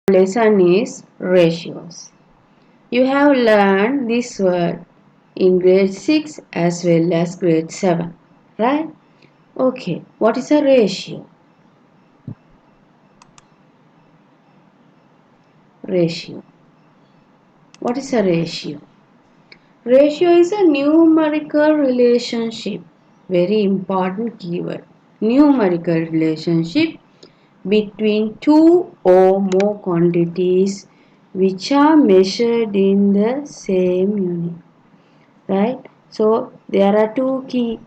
lesson is ratios. You have learned this word in grade 6 as well as grade 7, right? Okay, what is a ratio? Ratio. What is a ratio? Ratio is a numerical relationship. Very important keyword. Numerical relationship between two or more quantities which are measured in the same unit. Right? So there are two key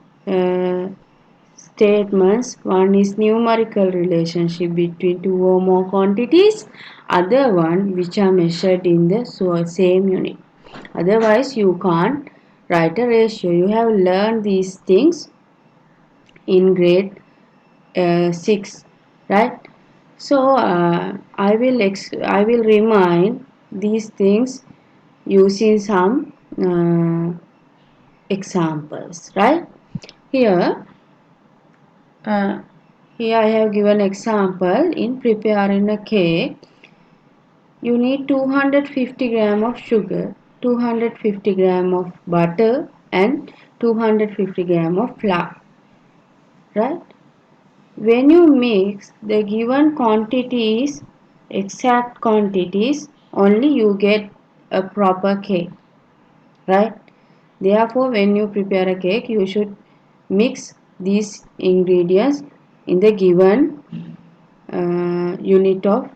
statements. One is numerical relationship between two or more quantities. Other one which are measured in the same unit. Otherwise you can't write a ratio. You have learned these things in grade 6, right? So I will remind these things using some examples, right? Here, uh, here I have given example. In preparing a cake, you need 250 gram of sugar, 250 gram of butter, and 250 gram of flour, right? When you mix the given quantities, exact quantities, only you get a proper cake, right? Therefore, when you prepare a cake, you should mix these ingredients in the given unit of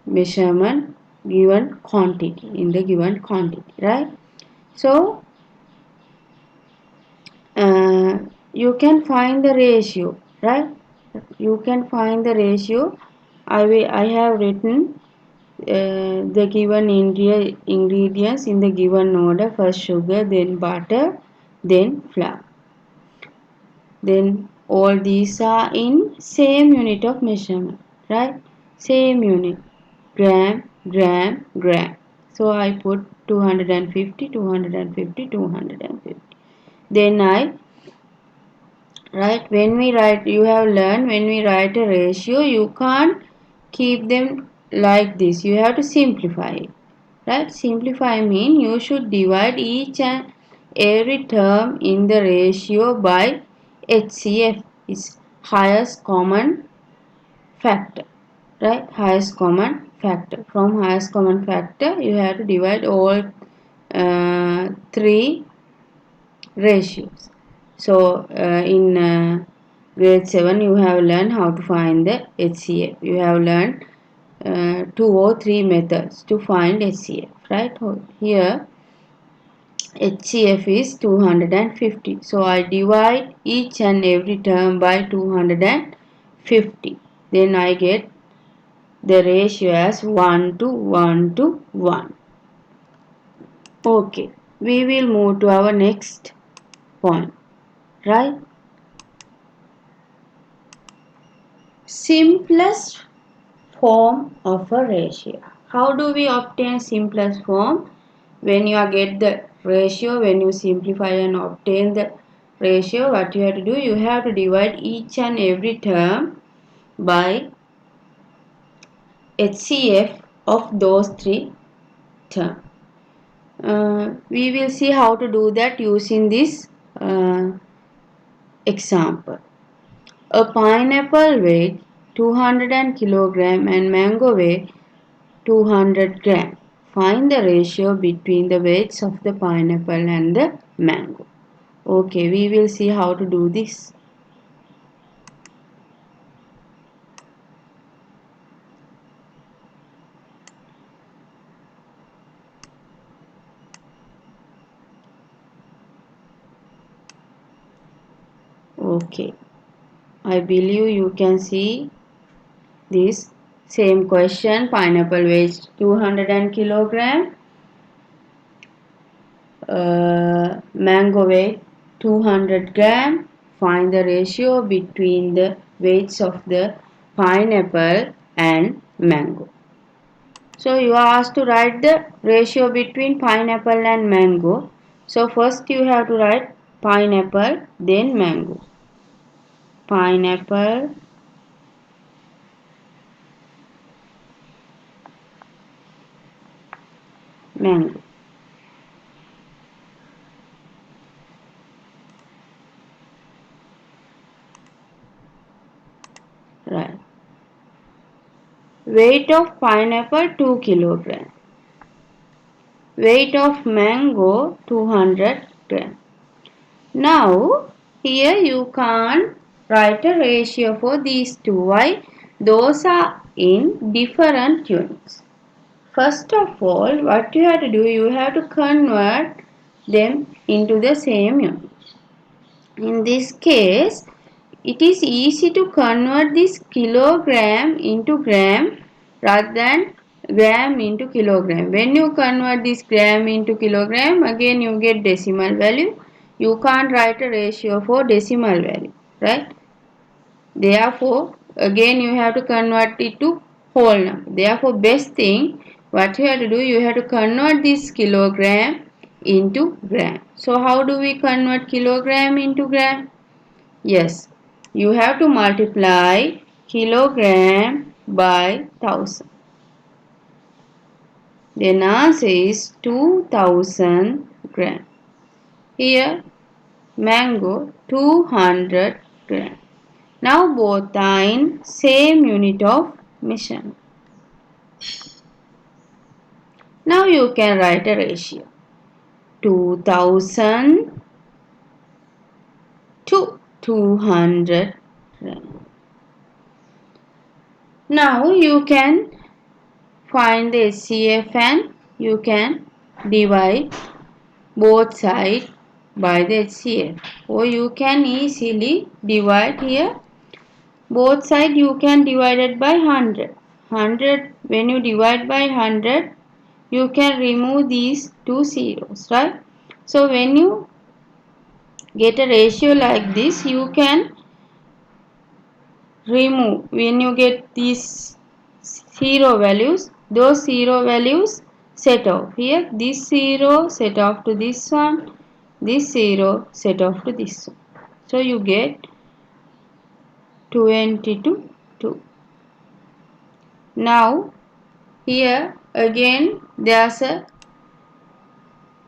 measurement, given quantity, in the given quantity, right? So, uh, you can find the ratio, right? You can find the ratio. I have written the given ingredients in the given order. First sugar, then butter, then flour. Then all these are in same unit of measurement, right? Same unit, gram, gram, gram. So I put 250, 250, 250. Then I write, when we write, you have learned, when we write a ratio, you can't keep them like this. You have to simplify it, right? Simplify mean you should divide each and every term in the ratio by HCF, is highest common factor, right? Highest common factor. From highest common factor, you have to divide all three ratios. So in grade 7 you have learned how to find the HCF. You have learned 2 or 3 methods to find HCF, right? Here HCF is 250. So I divide each and every term by 250. Then I get the ratio as 1 to 1 to 1. Okay, we will move to our next point, right? Simplest form of a ratio. How do we obtain simplest form? When you get the ratio, when you simplify and obtain the ratio, what you have to do? You have to divide each and every term by HCF of those 3 terms. We will see how to do that using this example. A pineapple weighs 200 kilogram and mango weighs 200 gram. Find the ratio between the weights of the pineapple and the mango. Okay, we will see how to do this. Okay, I believe you can see this same question. Pineapple weighs 200 kilogram. Mango weight 200 gram. Find the ratio between the weights of the pineapple and mango. So you are asked to write the ratio between pineapple and mango. So first you have to write pineapple, then mango. Pineapple, mango. Right. Weight of pineapple 2 kilogram. Weight of mango 200 gram. Now here you can't write a ratio for these two. Why? Those are in different units. First of all, what you have to do, you have to convert them into the same unit. In this case, it is easy to convert this kilogram into gram rather than gram into kilogram. When you convert this gram into kilogram, again you get decimal value. You can't write a ratio for decimal value, right? Therefore, again you have to convert it to whole number. Therefore, best thing what you have to do, you have to convert this kilogram into gram. So, how do we convert kilogram into gram? Yes, you have to multiply kilogram by 1000. Then answer is 2000 gram. Here, mango 200 gram. Now both are in same unit of measurement. Now you can write a ratio. 2000 to 200 gram. Now you can find the HCF and you can divide both sides by the HCF. Or you can easily divide here. Both sides you can divide it by 100. 100, when you divide by 100, you can remove these two zeros, right? So when you get a ratio like this, you can remove. When you get these zero values, those zero values set off. Here this zero set off to this one, this zero set off to this one. So you get 20 to 2. Now here again there's a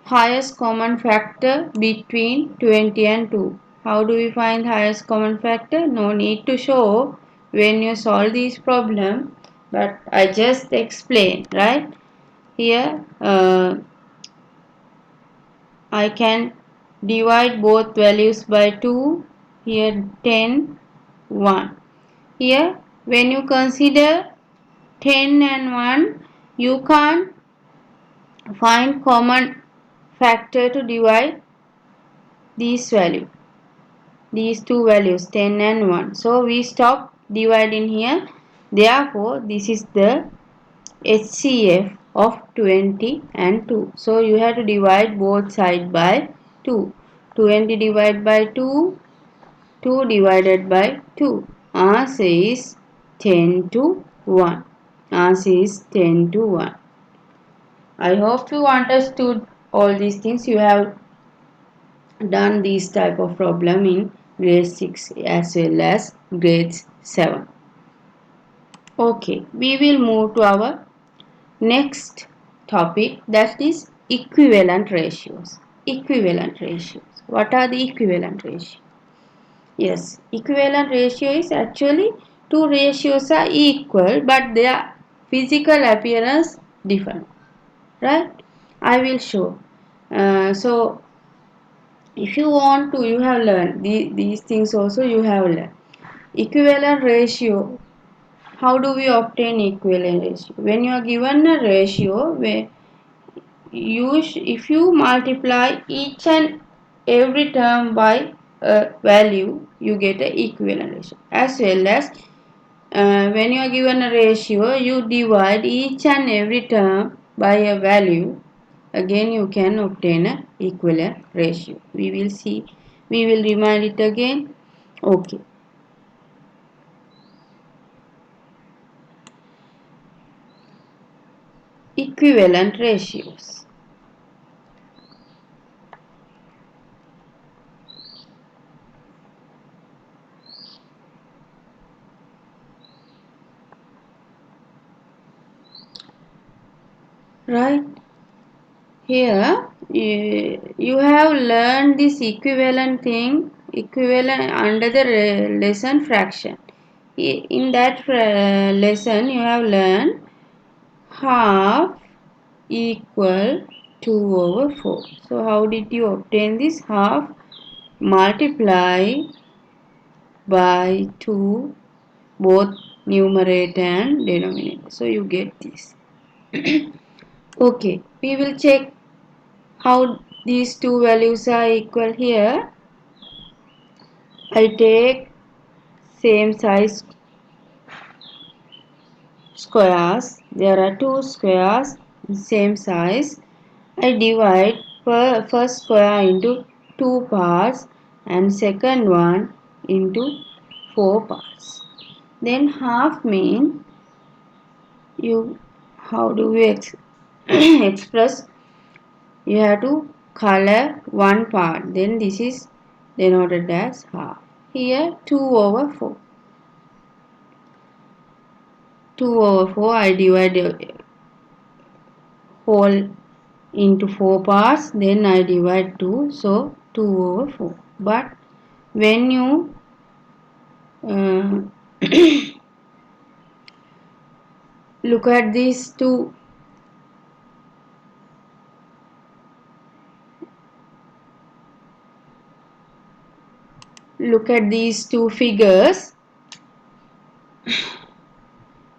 highest common factor between 20 and 2. How do we find highest common factor? No need to show when you solve these problems, but I just explain, right? Here I can divide both values by 2. Here 10, 1. Here when you consider 10 and 1, you can't find common factor to divide these two values 10 and 1. So we stop dividing here. Therefore this is the HCF of 20 and 2. So you have to divide both sides by 2. 20 divided by 2, 2 divided by 2. Answer is 10 to 1. Answer is 10 to 1. I hope you understood all these things. You have done this type of problem in grade 6 as well as grade 7. Okay, we will move to our next topic, that is equivalent ratios. Equivalent ratios. What are the equivalent ratios? Yes, equivalent ratio is actually two ratios are equal but their physical appearance different. Right? I will show. So if you want to, you have learned these things also you have learned. Equivalent ratio. How do we obtain equivalent ratio? When you are given a ratio where if you multiply each and every term by a value, you get an equivalent ratio. As well as when you are given a ratio, you divide each and every term by a value. Again you can obtain an equivalent ratio. We will see. We will remind it again. Okay. Equivalent ratios. Right? here you have learned this equivalent thing, equivalent under the lesson fraction. In that lesson you have learned half equal 2 over 4. So how did you obtain this? Half multiply by 2 both numerator and denominator. So you get this. Okay, we will check how these two values are equal here. I take same size squares. There are two squares same size. I divide first square into two parts and second one into four parts. Then half mean you how do we express? You have to color one part. Then this is denoted as half. Here 2 over 4. 2 over 4 I divide the whole into 4 parts, then I divide 2, so 2 over 4. But when you uh, look at these two figures,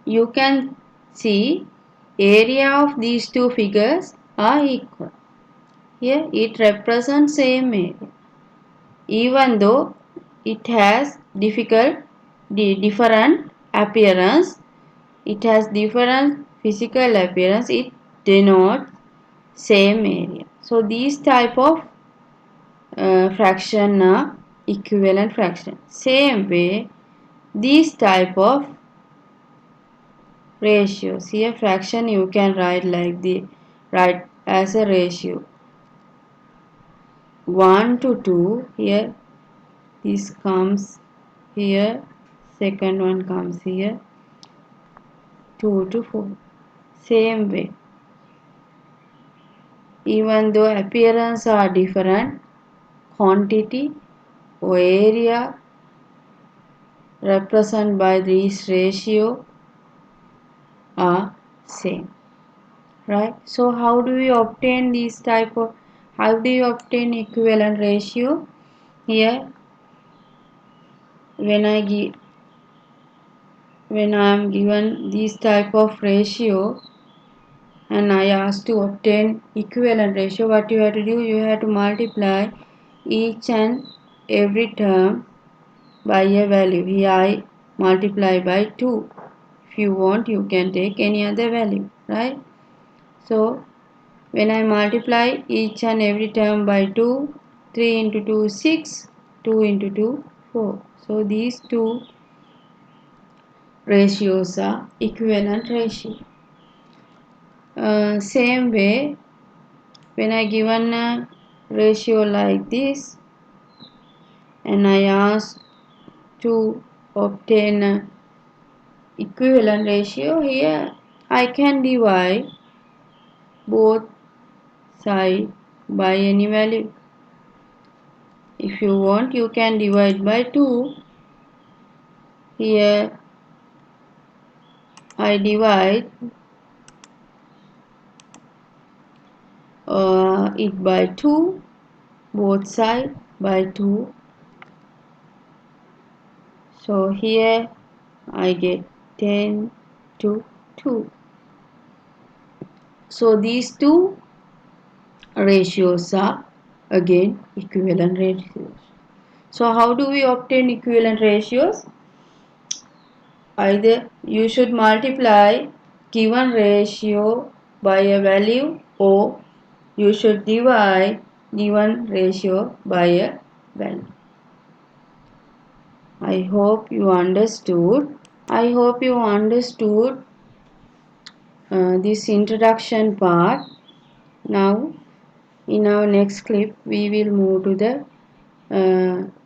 you can see area of these two figures are equal. Here it represents same area, even though it has different appearance. It has different physical appearance. It denotes same area. So these type of fraction are equivalent fraction. Same way, these type of ratios. Here fraction you can write like the write as a ratio 1 to 2. Here this comes here, second one comes here, 2 to 4. Same way, even though appearance are different, quantity or area represented by this ratio are same, right? So how do we obtain these type of, how do you obtain equivalent ratio? Here when I am given this type of ratio and I asked to obtain equivalent ratio, what you have to do? You have to multiply each and every term by a value. Here I multiply by 2. If you want, you can take any other value, right? So when I multiply each and every term by 2, 3 into 2 is 6, 2 into 2 4. So these two ratios are equivalent ratio. Same way, when I given a ratio like this and I ask to obtain a equivalent ratio, here I can divide both sides by any value. If you want, you can divide by 2. Here I divide it by 2, both sides by 2. So here I get 10 to 2. So these two ratios are again equivalent ratios. So how do we obtain equivalent ratios? Either you should multiply given ratio by a value or you should divide given ratio by a value. I hope you understood. I hope you understood this introduction part. Now in our next clip we will move to the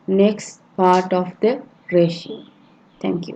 next part of the ratio. Thank you.